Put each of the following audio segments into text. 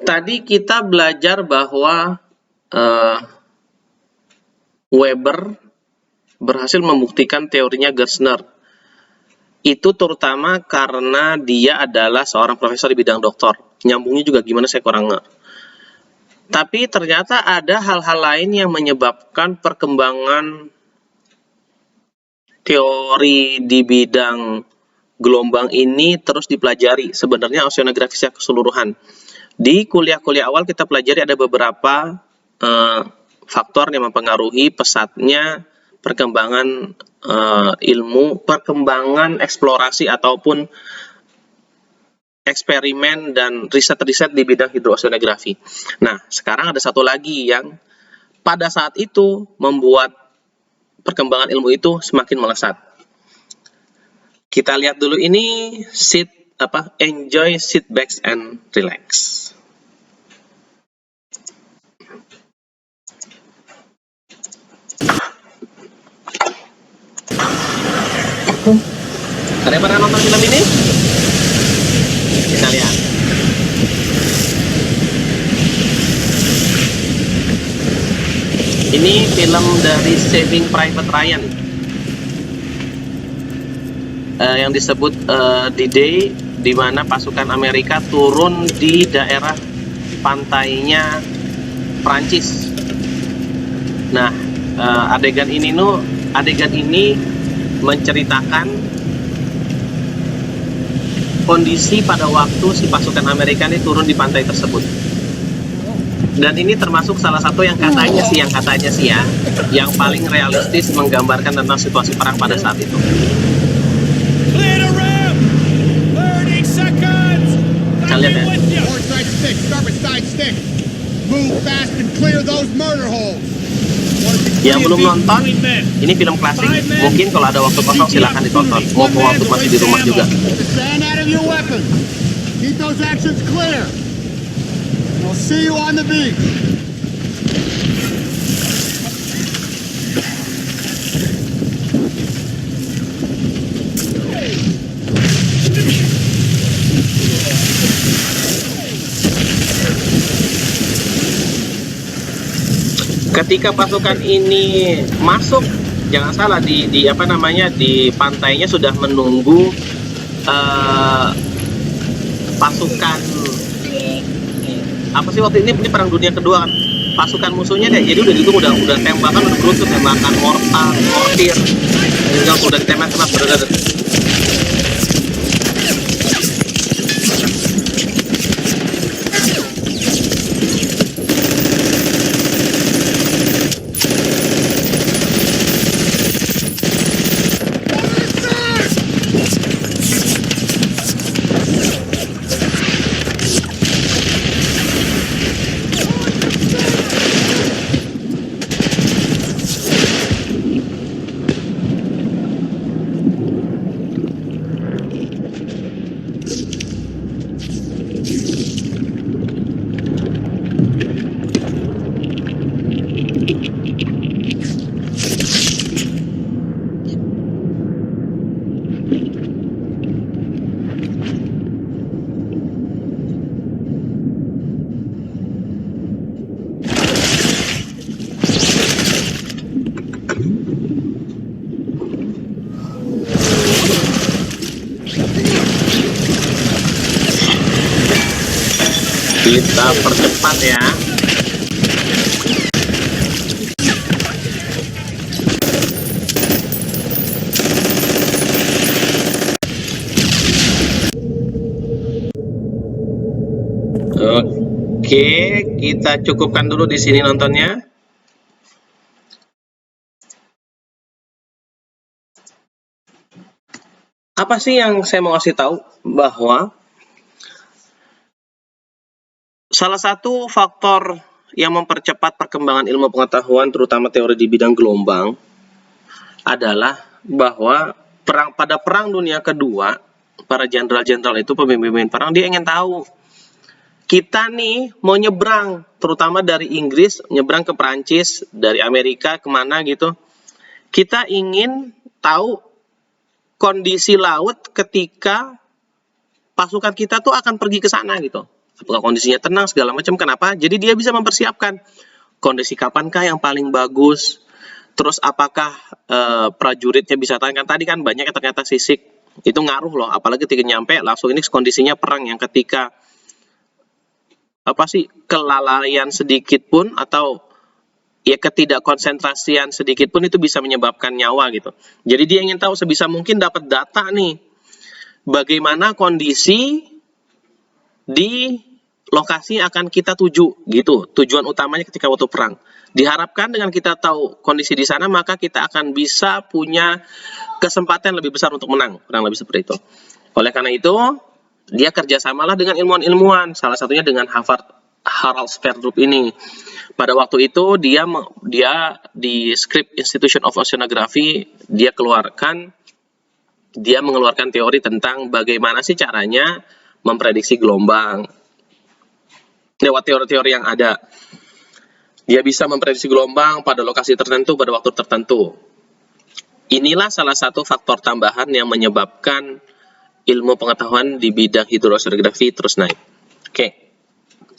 Tadi kita belajar bahwa Weber berhasil membuktikan teorinya Gerstner. Itu terutama karena dia adalah seorang profesor di bidang doktor. Nyambungnya juga gimana saya kurang ngerti. Tapi ternyata ada hal-hal lain yang menyebabkan perkembangan teori di bidang gelombang ini terus dipelajari. Sebenarnya oceanografi secara keseluruhan. Di kuliah-kuliah awal kita pelajari ada beberapa faktor yang mempengaruhi pesatnya perkembangan ilmu, perkembangan eksplorasi ataupun eksperimen dan riset-riset di bidang hidrooceanografi. Nah, sekarang ada satu lagi yang pada saat itu membuat perkembangan ilmu itu semakin melesat. Kita lihat dulu ini enjoy, sit back and relax. Ada yang pernah nonton film ini? Kita lihat. Ini film dari Saving Private Ryan. Yang disebut D-Day, di mana pasukan Amerika turun di daerah pantainya Prancis. Nah, adegan ini menceritakan kondisi pada waktu si pasukan Amerika ini turun di pantai tersebut. Dan ini termasuk salah satu yang katanya sih ya, yang paling realistis menggambarkan tentang situasi perang pada saat itu. Kalian lihat ya. Yang belum nonton, ini film klasik. Mungkin kalau ada waktu kosong silahkan ditonton. Mau waktu masih di rumah juga. Ketika pasukan ini masuk, jangan salah di pantainya sudah menunggu pasukan waktu ini perang dunia kedua kan, pasukan musuhnya deh. Jadi udah ditunggu, udah tembakan, udah beruntung tembakan mortir, tinggal udah ditembak kena berada. Kita percepat ya. Oke, kita cukupkan dulu di sini nontonnya. Apa sih yang saya mau kasih tahu? Bahwa salah satu faktor yang mempercepat perkembangan ilmu pengetahuan, terutama teori di bidang gelombang, adalah bahwa pada perang dunia kedua, para jenderal-jenderal itu, pemimpin perang, dia ingin tahu, kita nih mau nyebrang, terutama dari Inggris, nyebrang ke Perancis, dari Amerika kemana gitu. Kita ingin tahu kondisi laut ketika pasukan kita tuh akan pergi ke sana gitu. apakah kondisinya tenang, segala macam. Kenapa? Jadi dia bisa mempersiapkan kondisi kapankah yang paling bagus, terus apakah prajuritnya bisa tahan. Kan tadi kan banyak ternyata sisik, itu ngaruh loh, apalagi ketika nyampe langsung ini kondisinya perang yang ketika kelalaian sedikit pun atau ya ketidakkonsentrasian sedikit pun itu bisa menyebabkan nyawa gitu. Jadi dia ingin tahu sebisa mungkin dapat data nih, bagaimana kondisi di lokasi yang akan kita tuju gitu. Tujuan utamanya ketika waktu perang. Diharapkan dengan kita tahu kondisi di sana, maka kita akan bisa punya kesempatan lebih besar untuk menang, kurang lebih seperti itu. Oleh karena itu, dia kerjasamalah dengan ilmuwan-ilmuwan, salah satunya dengan Harald Sverdrup ini. Pada waktu itu dia di Scripps Institution of Oceanography dia mengeluarkan teori tentang bagaimana sih caranya memprediksi gelombang lewat teori-teori yang ada. Dia bisa memprediksi gelombang pada lokasi tertentu pada waktu tertentu. Inilah salah satu faktor tambahan yang menyebabkan ilmu pengetahuan di bidang hidroceanografi terus naik. Oke.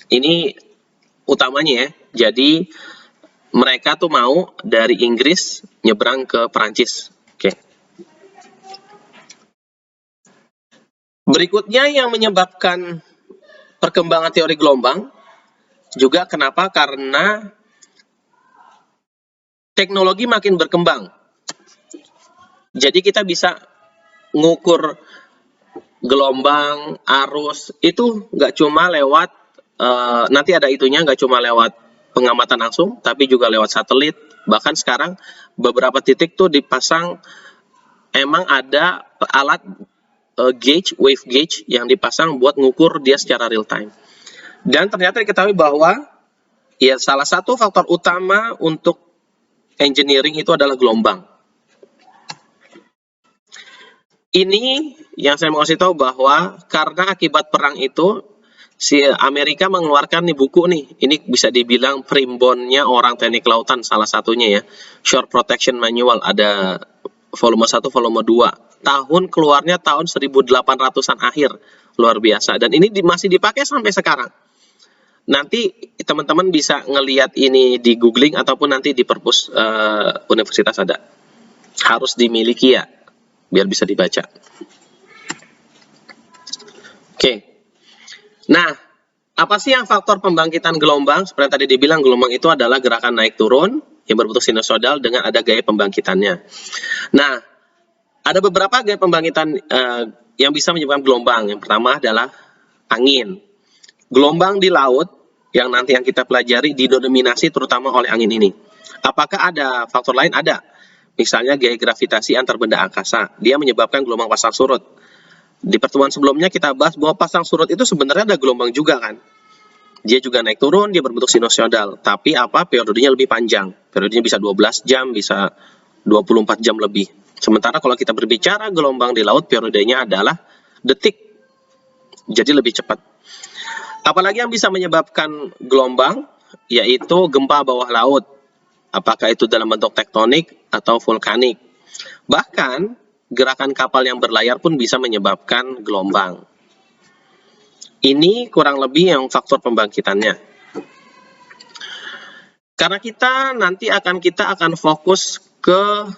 Ini utamanya ya. Jadi mereka tuh mau dari Inggris nyebrang ke Perancis. Oke. Berikutnya yang menyebabkan perkembangan teori gelombang juga kenapa? Karena teknologi makin berkembang. Jadi kita bisa ngukur gelombang, arus itu nggak cuma lewat nanti ada itunya, nggak cuma lewat pengamatan langsung, tapi juga lewat satelit. Bahkan sekarang beberapa titik tuh dipasang, emang ada alat wave gauge yang dipasang buat ngukur dia secara real time. Dan ternyata diketahui bahwa ya salah satu faktor utama untuk engineering itu adalah gelombang. Ini yang saya mau kasih tahu bahwa karena akibat perang itu si Amerika mengeluarkan nih buku nih, ini bisa dibilang primbonnya orang teknik lautan salah satunya ya, Shore Protection Manual, ada volume 1, volume 2. Tahun keluarnya tahun 1800-an akhir, luar biasa. Dan ini masih dipakai sampai sekarang. Nanti teman-teman bisa ngelihat ini di googling ataupun nanti di perpus universitas ada. Harus dimiliki ya, biar bisa dibaca. Oke. Nah, apa sih yang faktor pembangkitan gelombang? Seperti yang tadi dibilang, gelombang itu adalah gerakan naik turun yang berbentuk sinusoidal dengan ada gaya pembangkitannya. Nah, ada beberapa gaya pembangkitan yang bisa menyebabkan gelombang. Yang pertama adalah angin. Gelombang di laut yang nanti yang kita pelajari didominasi terutama oleh angin ini. Apakah ada faktor lain? Ada. Misalnya gaya gravitasi antar benda angkasa. Dia menyebabkan gelombang pasang surut. Di pertemuan sebelumnya kita bahas bahwa pasang surut itu sebenarnya ada gelombang juga kan. Dia juga naik turun, dia berbentuk sinusoidal. Tapi periodenya lebih panjang. Periodenya bisa 12 jam, bisa 24 jam lebih. Sementara kalau kita berbicara gelombang di laut, periodenya adalah detik. Jadi lebih cepat. Apalagi yang bisa menyebabkan gelombang, yaitu gempa bawah laut. Apakah itu dalam bentuk tektonik atau vulkanik. Bahkan, gerakan kapal yang berlayar pun bisa menyebabkan gelombang. Ini kurang lebih yang faktor pembangkitannya. Karena kita akan fokus ke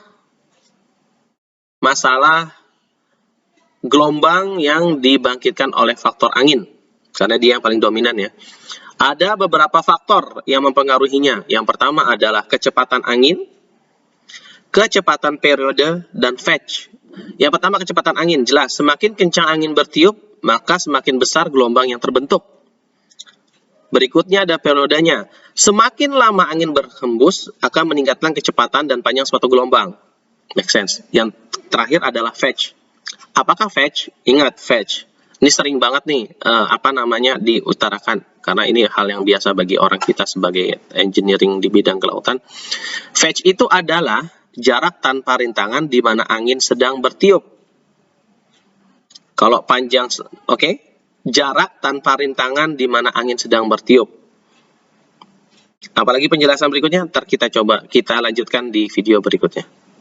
masalah gelombang yang dibangkitkan oleh faktor angin. Karena dia yang paling dominan ya. Ada beberapa faktor yang mempengaruhinya. Yang pertama adalah kecepatan angin, kecepatan periode, dan fetch. Yang pertama kecepatan angin, jelas. Semakin kencang angin bertiup, maka semakin besar gelombang yang terbentuk. Berikutnya ada periodenya. Semakin lama angin berhembus, akan meningkatkan kecepatan dan panjang suatu gelombang. Make sense. Yang terakhir adalah fetch. Apakah fetch? Ingat, fetch. Ini sering banget nih, diutarakan. Karena ini hal yang biasa bagi orang kita sebagai engineering di bidang kelautan. Fetch itu adalah jarak tanpa rintangan di mana angin sedang bertiup. Kalau panjang, oke? Jarak tanpa rintangan di mana angin sedang bertiup. Apalagi penjelasan berikutnya, ntar kita lanjutkan di video berikutnya.